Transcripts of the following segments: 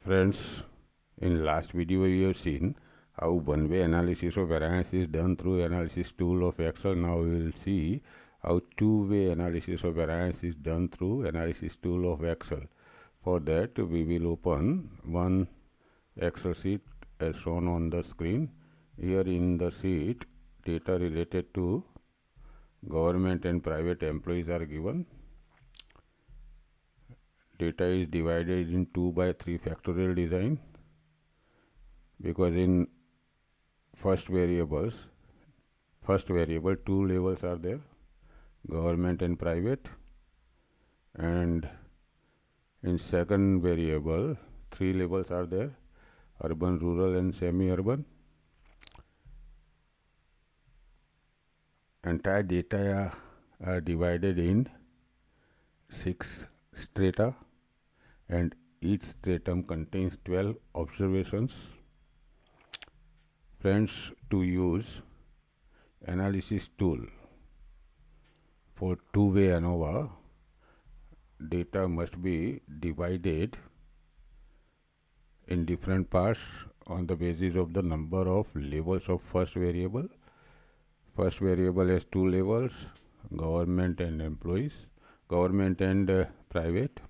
Friends, in last video we have seen how one-way analysis of variance is done through analysis tool of Excel. Now we will see how two-way analysis of variance is done through analysis tool of Excel. For that we will open one Excel sheet as shown on the screen. Here in the sheet, data related to government and private employees are given. Data is divided in 2 by 3 factorial design, because in first variable 2 levels are there, government and private, and in second variable 3 levels are there, urban, rural and semi-urban. Entire data are divided in 6 strata, and each stratum contains 12 observations. Friends, to use analysis tool for two-way ANOVA, data must be divided in different parts on the basis of the number of levels of first variable. First variable has 2 levels, government and employees, government and private.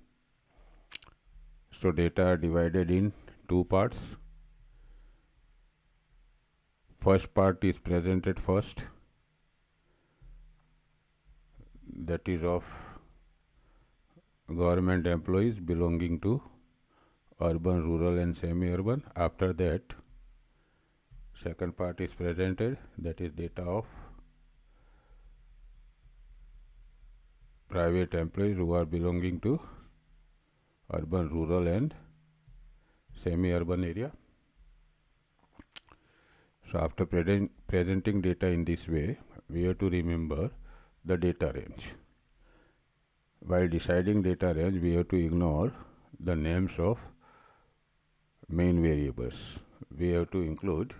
So data are divided in 2 parts. First part is presented first, that is of government employees belonging to urban, rural and semi-urban. After that, second part is presented, that is data of private employees who are belonging to urban, rural and semi-urban area. So after presenting data in this way, we have to remember the data range. While deciding data range, we have to ignore the names of main variables. We have to include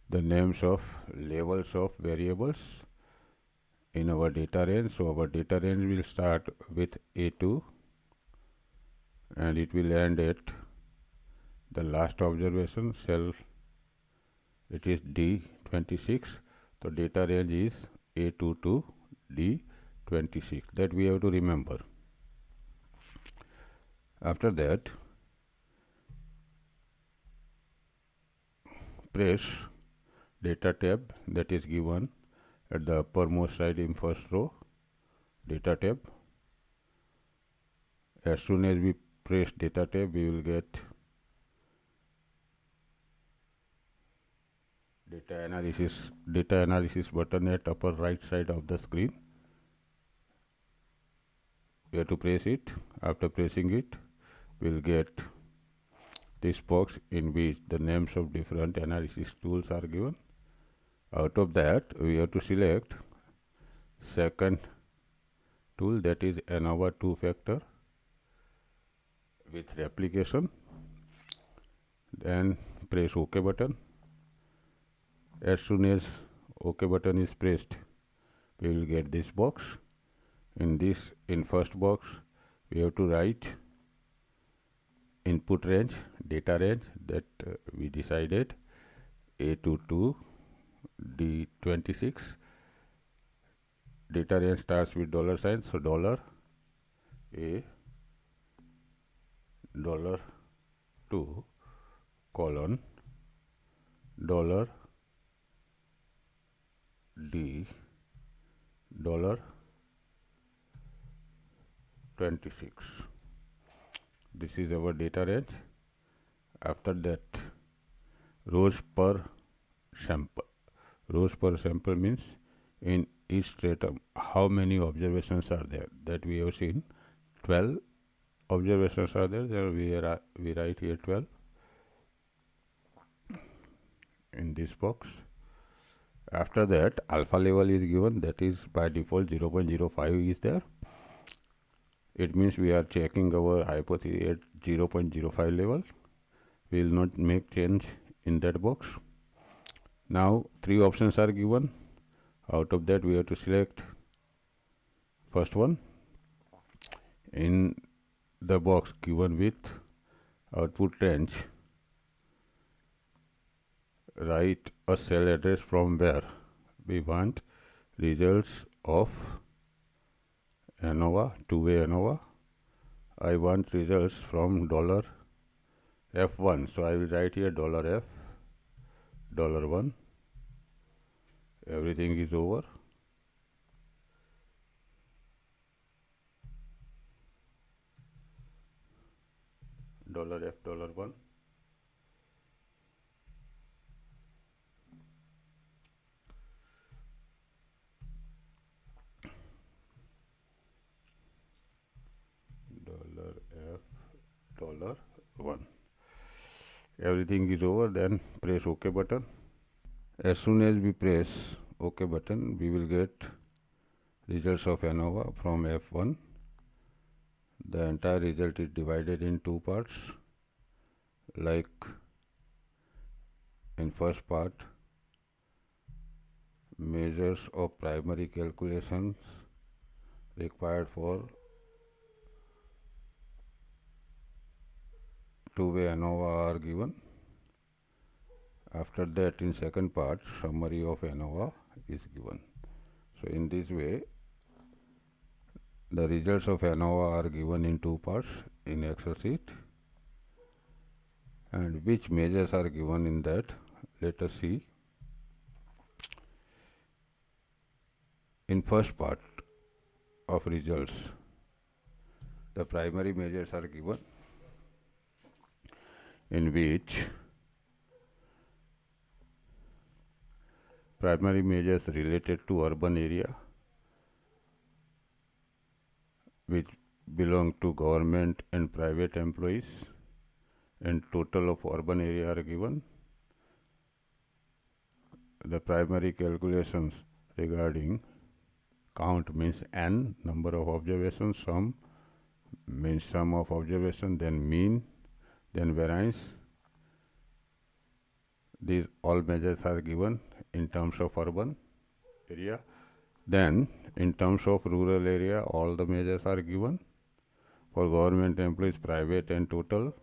the names of levels of variables in our data range. So our data range will start with A2 and it will end at the last observation cell. It is D26. So data range is A2 to D26. That we have to remember. After that, press data tab, that is given at the uppermost side in first row, data tab. As soon as we press data tab, we will get data analysis button at upper right side of the screen. We have to press it. After pressing it, we will get this box in which the names of different analysis tools are given. Out of that, we have to select second tool, that is ANOVA 2-factor with replication. Then press OK button. As soon as OK button is pressed, we will get this box. In first box, we have to write input range, data range that we decided, A2 to D26. Data range starts with $sign, so $A, $2, colon, $D, $26. This is our data range. After that, rows per sample. Rows per sample means in each stratum how many observations are there. That we have seen 12 observations are there. Then we write here 12 in this box. After that, alpha level is given, that is by default 0.05 is there. It means we are checking our hypothesis at 0.05 level. We will not make change in that box. Now 3 options are given. Out of that, we have to select first one. In the box given with output range, write a cell address from where we want results of ANOVA, two-way ANOVA. I want results from $F1, so I will write here $F, $1. Everything is over. $F, $1. $F, $1. Everything is over, then press OK button. As soon as we press OK button, we will get results of ANOVA from F1. The entire result is divided in two parts. Like in first part, measures of primary calculations required for two-way ANOVA are given. After that, in second part, summary of ANOVA is given. So in this way, the results of ANOVA are given in two parts in Excel sheet. And which measures are given in that, let us see. In first part of results, the primary measures are given, in which primary measures related to urban area, which belong to government and private employees, and total of urban area are given. The primary calculations regarding count means n, number of observations, sum means sum of observation, then mean, then variance. These all measures are given in terms of urban area. Then in terms of rural area, all the measures are given for government employees, private and total.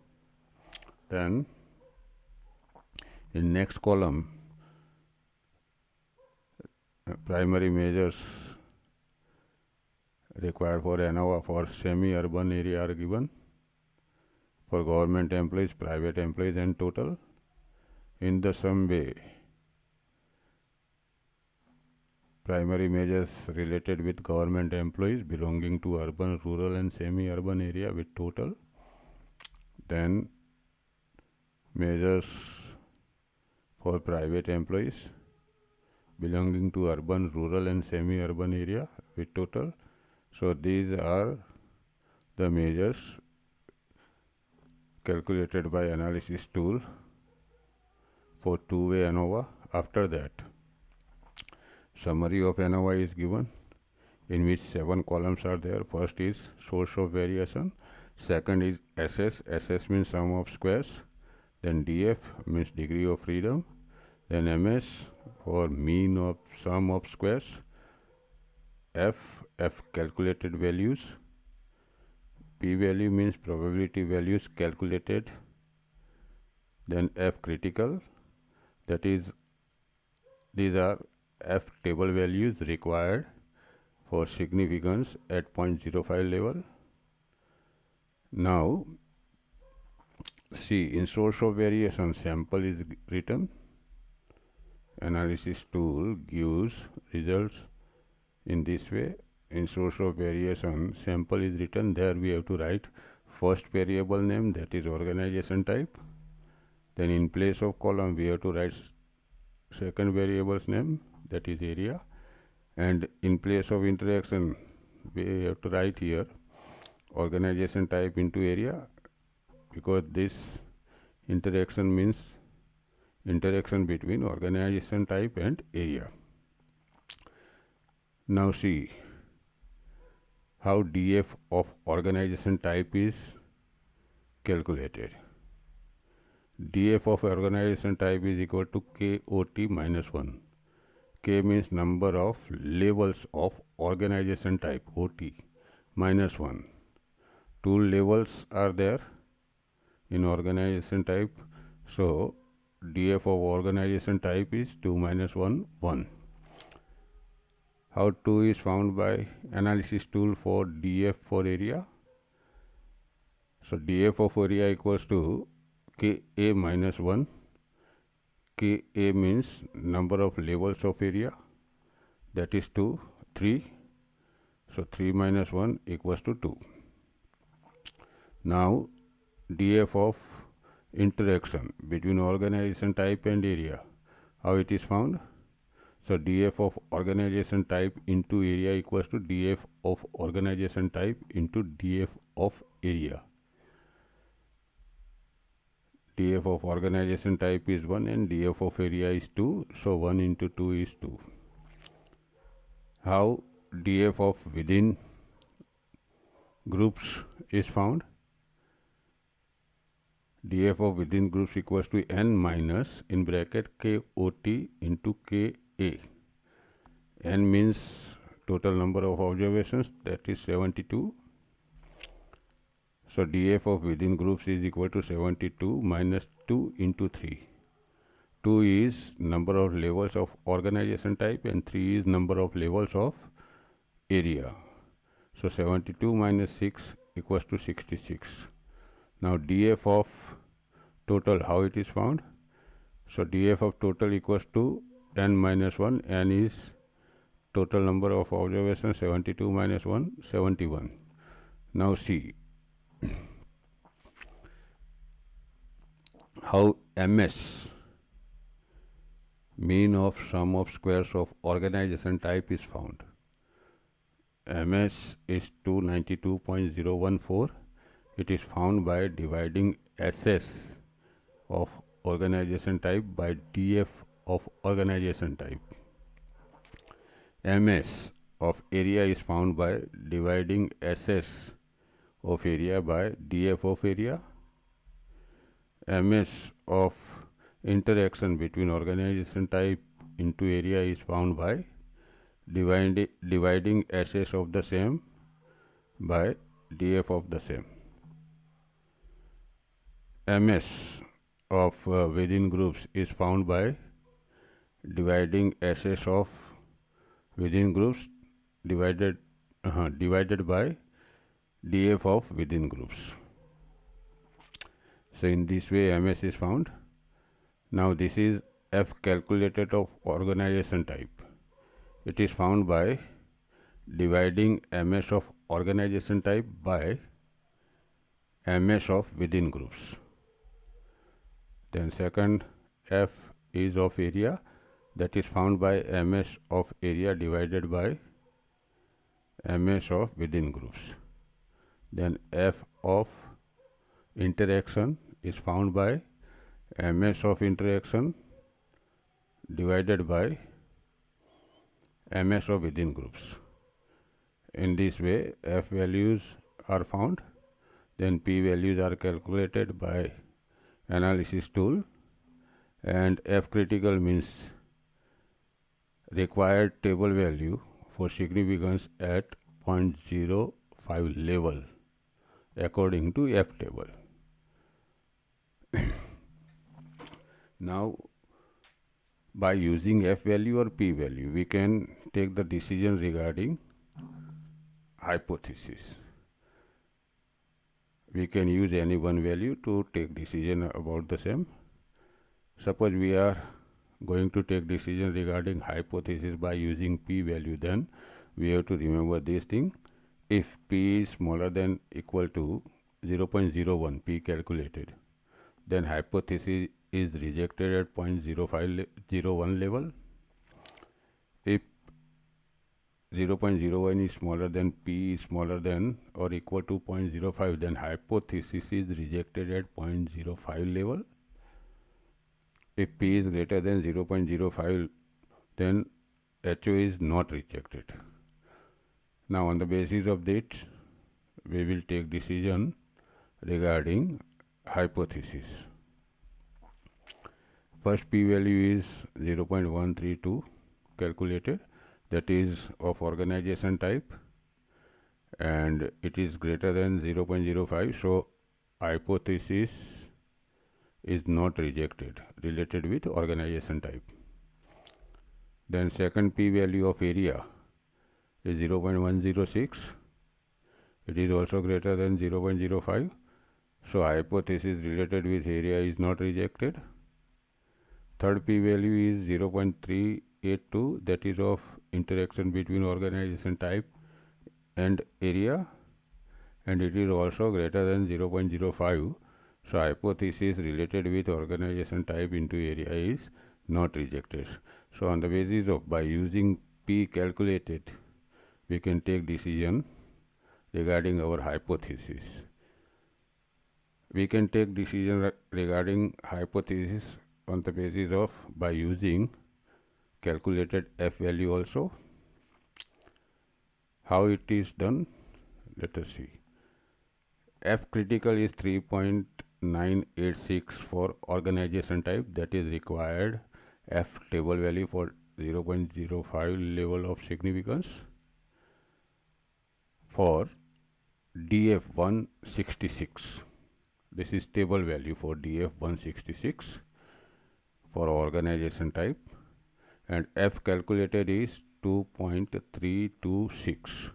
Then in next column, primary measures required for ANOVA for semi-urban area are given for government employees, private employees and total. In the same way, primary measures related with government employees belonging to urban, rural and semi-urban area with total. Then measures for private employees belonging to urban, rural and semi-urban area with total. So these are the measures calculated by analysis tool for two-way ANOVA. After that, summary of ANOVA is given, in which 7 columns are there. First is source of variation, second is SS, SS means sum of squares, then DF means degree of freedom, then MS for mean of sum of squares, F calculated values, P value means probability values calculated, then F critical, that is these are F table values required for significance at 0.05 level. Now see, in source of variation, sample is written. Analysis tool gives results in this way. In source of variation, sample is written. There we have to write first variable name, that is organization type. Then in place of column, we have to write second variable's name, that is area. And in place of interaction, we have to write here organization type into area, because this interaction means interaction between organization type and area. Now see how DF of organization type is calculated. DF of organization type is equal to KOT minus 1. K means number of levels of organization type, OT, minus 1. 2 levels are there in organization type. So df of organization type is 2 minus 1, 1. How 2 is found by analysis tool for df for area? So df of area equals to Ka minus 1. Ka means number of levels of area, that is 2, 3. So 3 minus 1 equals to 2. Now df of interaction between organization type and area, how it is found? So df of organization type into area equals to df of organization type into df of area. df of organization type is 1 and df of area is 2, so 1 into 2 is 2. How df of within groups is found? df of within groups equals to n minus in bracket kot into ka. N means total number of observations, that is 72. So df of within groups is equal to 72 minus 2 into 3. 2 is number of levels of organization type and 3 is number of levels of area. So 72 minus 6 equals to 66. Now df of total, how it is found? So df of total equals to n minus 1. N is total number of observations, 72 minus 1, 71. Now see how ms, mean of sum of squares of organization type, is found. ms is 292.014. It is found by dividing ss of organization type by df of organization type. ms of area is found by dividing ss of area by df of area. ms of interaction between organization type into area is found by dividing ss of the same by df of the same. ms of within groups is found by dividing ss of within groups divided by df of within groups. So in this way ms is found. Now this is f calculated of organization type. It is found by dividing ms of organization type by ms of within groups. Then second f is of area, that is found by ms of area divided by ms of within groups. Then f of interaction is found by ms of interaction divided by ms of within groups. In this way f values are found. Then p values are calculated by analysis tool, and f critical means required table value for significance at 0.05 level according to f table. Now by using f value or p value we can take the decision regarding hypothesis. We can use any one value to take decision about the same. Suppose we are going to take decision regarding hypothesis by using p value, then we have to remember this thing. If p is smaller than equal to 0.01 p calculated, then hypothesis is rejected at 0.01 level. If 0.01 is smaller than p is smaller than or equal to 0.05, then hypothesis is rejected at 0.05 level. If p is greater than 0.05, then HO is not rejected. Now on the basis of that we will take decision regarding hypothesis. First p value is 0.132 calculated, that is of organization type, and it is greater than 0.05, so hypothesis is not rejected, related with organization type. Then second p-value of area is 0.106. It is also greater than 0.05. So hypothesis related with area is not rejected. Third p-value is 0.382, that is of interaction between organization type and area, and it is also greater than 0.05. So hypothesis related with organization type into area is not rejected. So on the basis of by using P calculated, we can take decision regarding our hypothesis. We can take decision regarding hypothesis on the basis of by using calculated F value also. How it is done? Let us see. F critical is 3.986 for organization type, that is required F table value for 0.05 level of significance. For DF 166, this is table value for DF 166 for organization type, and F calculated is 2.326.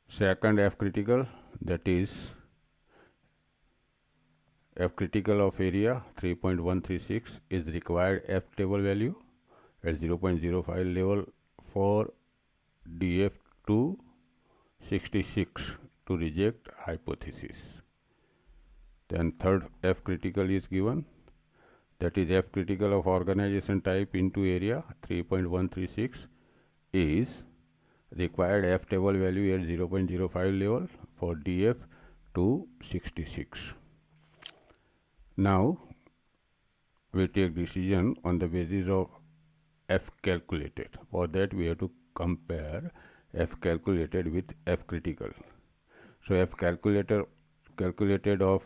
Second F critical, that is F critical of area 3.136 is required F table value at 0.05 level for DF 266 to reject hypothesis. Then third F critical is given, that is F critical of organization type into area 3.136 is required F table value at 0.05 level for DF 266. Now we take decision on the basis of F calculated. For that we have to compare F calculated with F critical. So F calculated of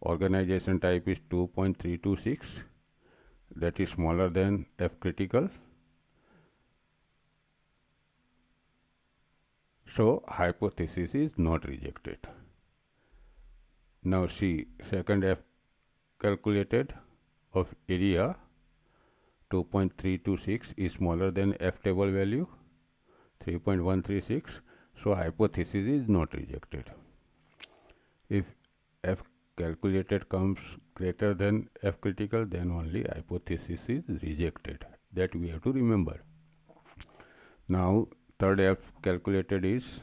organization type is 2.326, that is smaller than F critical. So hypothesis is not rejected. Now see, second F calculated of area 2.326 is smaller than F table value 3.136. So hypothesis is not rejected. If F calculated comes greater than F critical, then only hypothesis is rejected. That we have to remember. Now third F calculated is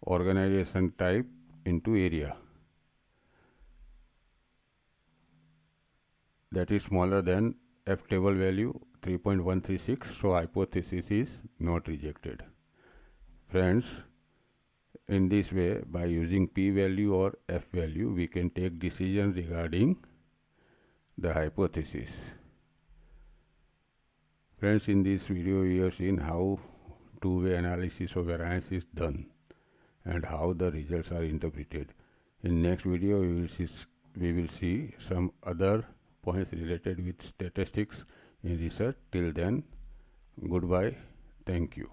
organization type into area, that is smaller than F table value 3.136. So hypothesis is not rejected. Friends, in this way, by using P value or F value, we can take decision regarding the hypothesis. Friends, in this video we have seen how two-way analysis of variance is done and how the results are interpreted. In next video we will see some other points related with statistics in research. Till then, goodbye. Thank you.